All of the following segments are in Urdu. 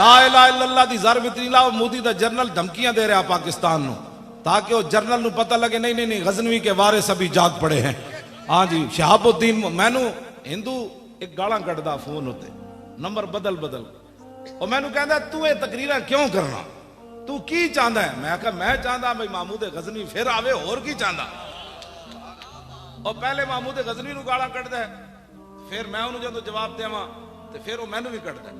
لا الہ الا اللہ دی ضرب اتنی لاؤ، مودی دا جرنل دھمکیاں دے رہا پاکستان نو تاکہ وہ جرنل نو پتہ لگے نہیں نہیں نہیں غزنوی کے وارث ابھی جاگ پڑے ہیں. ہاں جی شہاب الدین مینو ہندو ایک گالاں کٹدا فون ہوتے نمبر بدل بدل اور مینو کہندا تو یہ تقریراں کیوں کرنا، تو کی چاہندا ہے؟ میں کہا میں چاہندا بھائی محمود غزنوی پھر آوے، اور کی چاہندا؟ اور پہلے محمود غزنوی نو گالاں کٹدا ہے، پھر میں انہوں جدوں جواب دیواں تے پھر وہ مینوں بھی کٹدا ہے.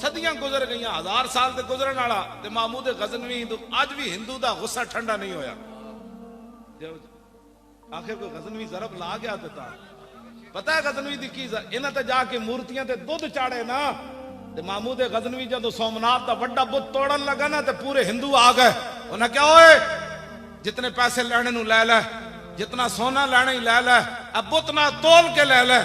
صدیاں گزر گئیاں، 1000 سال تے گزرن والا تے محمود غزنوی اج بھی ہندو دا غصہ ٹھنڈا نہیں ہویا. آخر کوئی غزنوی ضرب لا گیا تا پتہ ہے غزنوی دی کی انہاں تے جا کے مورتیاں تے دودھ چاڑے نا تے محمود غزنوی جدوں سومناتھ دا بڑا بت توڑن لگا نا تے پورے ہندو آ گئے. انہاں کہا اوئے جتنے پیسے لینے نو لے لے، جتنا سونا لینا ہی لے لے، اب بت نہ تول کے لے لے،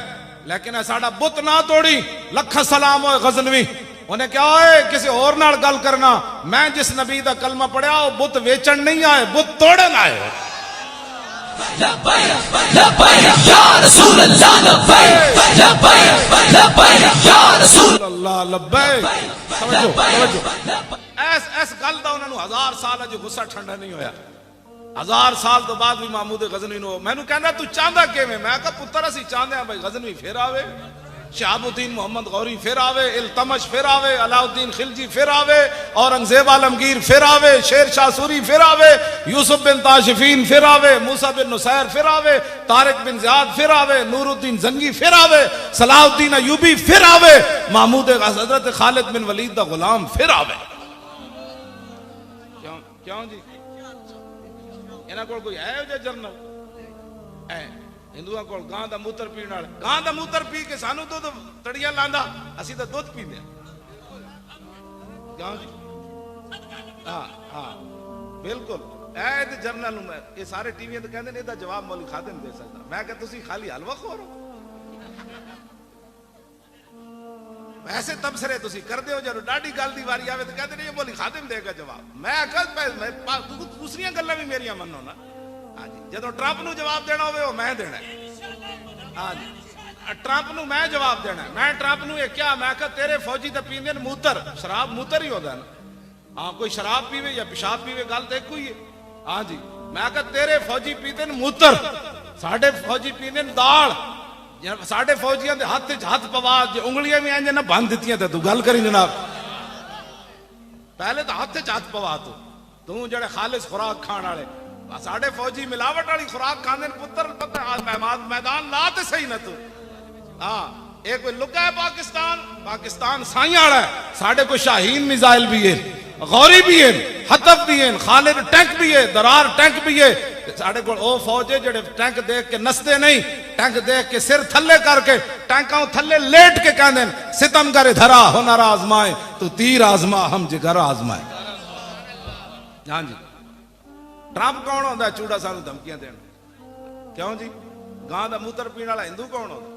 لیکن اے ساڈا بت نہ توڑی. لکھ سلام ہوئے غزنوی. انہیں کہا اوئے کسی اور نال گل کرنا، میں جس نبی دا کلمہ پڑھیا وہ بت ویچن نہیں آئے، بت توڑن آئے. لبیک لبیک یا رسول اللہ، لبیک لبیک لبیک یا رسول اللہ. لبیک توجہ توجہ. ایس گل دا انہوں نے 1000 سال جو غصہ ٹھنڈا نہیں ہویا. 1000 سال تو بعد بھی محمود غزنوی نو میں نو کہندا تو چاہندا کیویں؟ میں کہا پتر اسی چاہندے ہیں بھائی غزنوی پھر آوے، شہاب الدین محمد غوری پھر آوے، التمش پھر آوے، علاء الدین خلجی پھر آوے، اورنگزیب عالمگیر پھر آوے، شیر شاہ سوری پھر آوے، یوسف بن تاشفین پھر آوے، موسیٰ بن نصیر پھر آوے، طارق بن زیاد پھر آوے، نور الدین زنگی پھر آوے، صلاح الدین ایوبی پھر آوے، محمود حضرت خالد بن ولید دا غلام پھر آوے. کیوں جی انہاں کول کوئی ہے جو جرنل اے ہندوؤں کول گاں دا موتر پین والے، گاں دا موتر پی کے سانو دودھ تڑیاں لاندا، اسی تے دودھ پیندے ہیں. کیوں جی؟ ہاں ہاں بالکل. اے تے جرنل نو میں یہ سارے ٹی وی تے کہندے نے دا جواب مولوی خادم دے سکدا. میں کہ تسی خالی حلوہ خور ہو، ایسے تبصرے تسی کردے ہو، جدوں ڈاڈی گل دی واری آوے تے کہندے نے یہ مولوی خادم دے گا جواب. میں کہ دوسریاں گلاں بھی میریاں منو نا. ہاں جی جدوں ٹرمپ نو جواب دینا ہوے وہ میں دینا ہے. ہاں جی ٹرمپ نو میں جواب دینا ہے. میں ٹرمپ نو یہ کیا میں کہ تیرے فوجی تے پیندے نے موتر، شراب موتر ہی ہوتا ہے نا. ہاں کوئی شراب پیوے یا پیشاب پیوے گل تے ایک ہوئی ہے. ہاں جی میں کہ تیرے فوجی پیندے نے موتر، ساڈے فوجی پیندے نے دال. ساڈے فوجیاں دے ہاتھ پوا انگلیاں بھی انج نہ بن دتیاں تے تو گل کری جناب. پہلے تو ہاتھ پوا تو جڑے خالص خوراک کھان والے، ساڈے فوجی ملاوٹ والی خوراک کھاندے نے. پتر میدان لا تے صحیح نہ تو. ہاں ایک کوئی لکا ہے پاکستان سائیاں والا ہے. ساڈے کو شاہین میزائل بھی ہے، غوری بھی ہے، حطب بھی ہے، خالد ٹینک بھی ہے، درار ٹینک بھی ہے. ساڈے کو او فوج ہے جڑے ٹینک دیکھ کے نستے نہیں، ٹینک دیکھ کے سر تھلے کر کے ٹینکاں تھلے لیٹ کے کہندے ستم کرے دھرا ہنر آزمائے تو تیر آزما ہم جگر آزمائے. ہاں جی ٹرمپ کون ہوندا ہے چوڑا سانو دھمکیاں دین؟ کیوں جی گاں دا موتر پین والا ہندو کون ہوندا؟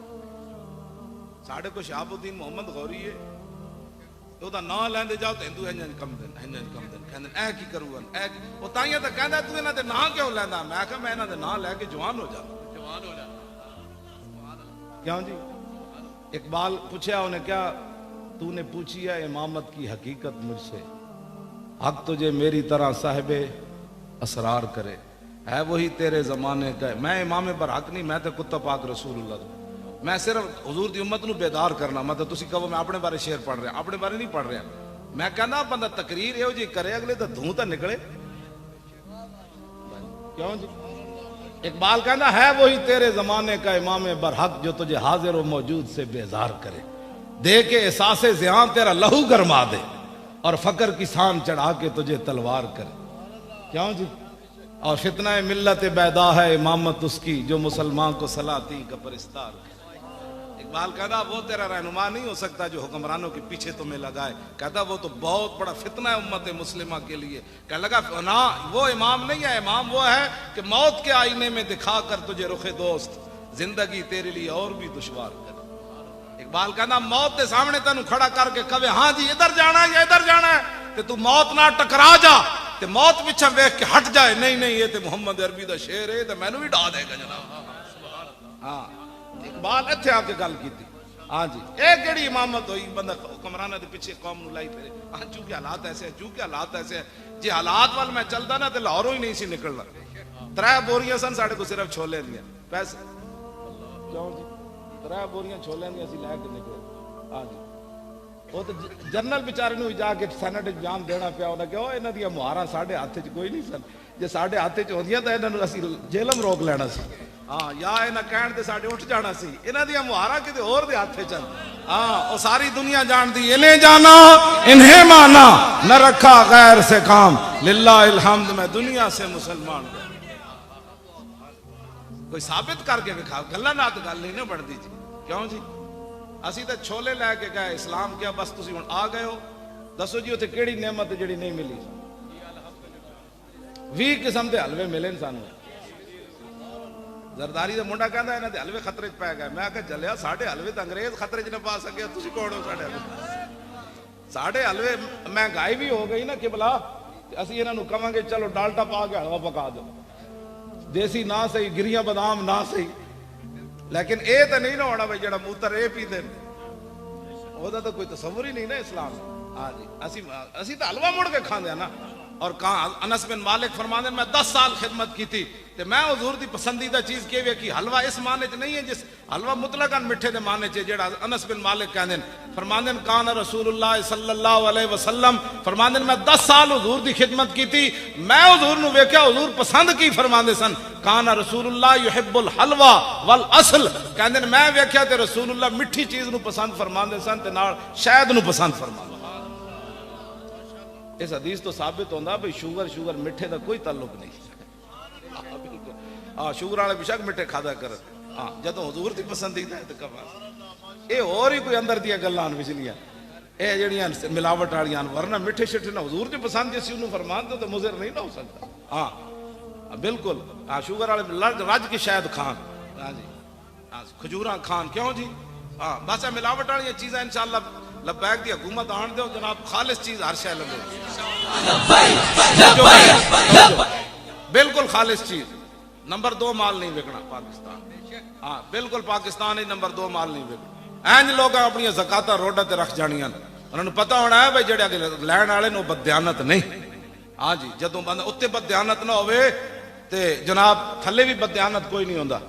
ساڈے کو شہاب الدین محمد غوری ہے، او دا نام لیندے جاؤ تے ہندو انج کم دین، انج کم دین. کہندے اے کی کروں اے او تائیں تے کہندا تو انہاں دے نام کیوں لیندا؟ میں کہ میں انہاں دے نام لے کے جوان ہو جاواں. جوان ہو جا. کیوں جی اقبال پوچھا انہیں کیا تو نے پوچھی ہے امامت کی حقیقت مجھ سے، حق تجھے میری طرح صاحب اسرار کرے، ہے وہی تیرے زمانے کا. میں امام برحق نہیں، میں تے کتا پاک رسول اللہ. میں صرف حضور دی امت نو بیدار کرنا. میں تو تسی کہو میں اپنے بارے شعر پڑھ رہا، اپنے بارے نہیں پڑھ رہا. میں کہنا بندہ تقریر یہ جی کرے اگلے تو دھوں تو نکلے. کیوں جی اقبال کہنا ہے وہی تیرے زمانے کا امام برحق جو تجھے حاضر و موجود سے بیزار کرے، دے کے احساس زیاں تیرا لہو گرما دے اور فقر کی سان چڑھا کے تجھے تلوار کرے. کیوں جی اور فتنہ ملت بیدا ہے امامت اس کی جو مسلمان کو سلاطین کا پرستار کرے. اقبال کہتا وہ تیرا رہنما نہیں ہو سکتا جو حکمرانوں کے پیچھے تمہیں لگائے. کہتا وہ تو بہت بڑا فتنہ ہے امت مسلمہ کے لیے. کہنے لگا نا وہ امام نہیں ہے، امام وہ ہے کہ موت کے آئینے میں دکھا کر تجھے رخ دوست زندگی تیرے لیے اور بھی دشوار کرے. اقبال کہنا موت کے سامنے تینوں کھڑا کر کے کہے ہاں جی ادھر جانا ہے یا ادھر جانا ہے کہ تو موت نہ ٹکرا جا تے موت پیچھے ویکھ کے ہٹ جائے. نہیں نہیں یہ تے محمد عربی دا شعر ہے تے مینوں بھی ڈا دے گا جناب. ہاں اقبال اتھے آ کے گل کیتی. ہاں جی یہ کیڑی امامت ہوئی بندہ حکمرانہ دے پیچھے قوم نو لائی پھرے ہاں چونکہ حالات ایسے ہیں چونکہ حالات ایسے ہیں جی حالات وال میں چلدا نا تے لاہوروں ہی نہیں سی نکلنا 3 بوریاں سن ساڈے کو صرف چھولے دیاں پیسے کیوں جی 3 بوریاں چھولے دیاں سی لے کے نکلے ہاں جی وہ تو جنرل بیچارے نو جا کے سینٹ بیان دینا پیا انہاں کہ او انہاں دی مہاراں ساڈے ہاتھ وچ کوئی نہیں سن جے ساڈے ہاتھ وچ ہوندیاں تے انہاں نو اسی جیلم روک لینا سی ہاں یا انہاں کہن تے ساڈے اٹھ جانا سی انہاں دی مہاراں کتے اور دے ہاتھ وچ ہاں او ساری دنیا جاندی انہیں جانا انہیں مانا نہ رکھا غیر سے کام للہ الحمد میں دنیا سے مسلمان کوئی ثابت کر کے دکھاؤ گلاں نال گل نہیں نہ بڑھدی جی کیوں جی اسی تے چھولے لے کے گئے اسلام کیا بس تسی ہن آ گئے ہو دسو جی اوتھے کیڑی نعمت جڑی نہیں ملی 20 قسم دے حلوے ملے سانو زرداری دا منڈا کہندا انہاں دے حلوے خطرے وچ پے گئے میں کہ چلیا ساڈے حلوے تے انگریز خطرے وچ نہ پا سکے تسی کون ہو ساڈے حلوے مہنگائی بھی ہو گئی نا کہ بلا اسی انہاں نو کہاں گے چلو ڈالٹا پا کے حلوہ پکا دو دیسی نہ صحیح گریاں بادام نہ صحیح لیکن اے تے نہیں نہ ہونا بھائی جڑا موتر اے پی دے او دا تو کوئی تصور ہی نہیں نا اسلام ہاں جی اسی تے حلوہ مڑ کے کھاندے نا اور کہاں انس بن مالک فرماندے میں 10 سال خدمت کی تھی تے میں حضور دی پسندیدہ چیز کی وی کہ حلوہ اس معنی چ نہیں ہے جس حلوہ مطلقاً مٹھے دے معنی چ جڑا انس بن مالک کہندے فرماندے کان رسول اللہ صلی اللہ علیہ وسلم فرماندے میں 10 سال حضور دی خدمت کی تھی میں حضور نو ویکھیا حضور پسند کی فرماندے سن کان رسول اللہ یحب الحلوہ والاصل کہندے میں ویکھیا تے رسول اللہ میٹھی چیز نو پسند فرماندے سن تے نال شہد نو پسند فرماندے اس حدیث تو ثابت ہوندہ بھئی شوگر مٹھے دا کوئی تعلق نہیں شوگر والے بے شک مٹھے کھادا کر جدوں حضور دی پسندیدہ ہے تے کما اے اور ہی کوئی اندر دیا گلاں وچلیاں اے جڑیاں ملاوٹ والیاں ورنہ مٹھے شٹھے نہ حضور دی پسند جس نوں فرمان تو مضر نہیں نہ ہو سکتا ہاں بالکل شوگر والے رج کی شاید کھان ہاں جی کھجوراں کھان کیوں جی ہاں بس ملاوٹ والیاں چیزاں انشاءاللہ لبیک دی حکومت آن دو جناب خالص چیز ہر شے لگے بالکل خالص چیز نمبر 2 مال نہیں وکنا پاکستان ہاں بالکل پاکستان ہی نمبر 2 مال نہیں وکنا اینج لوگ اپنی زکاتاں روڈاں تے رکھ جانیاں انہاں نوں پتہ ہونا ہے بھئی جڑے اگے لین والے نو بددیانت نہیں ہاں جی جدوں بندہ اوتے بددیانت نہ ہوے تے جناب تھلے بھی بددیانت کوئی نہیں ہوندا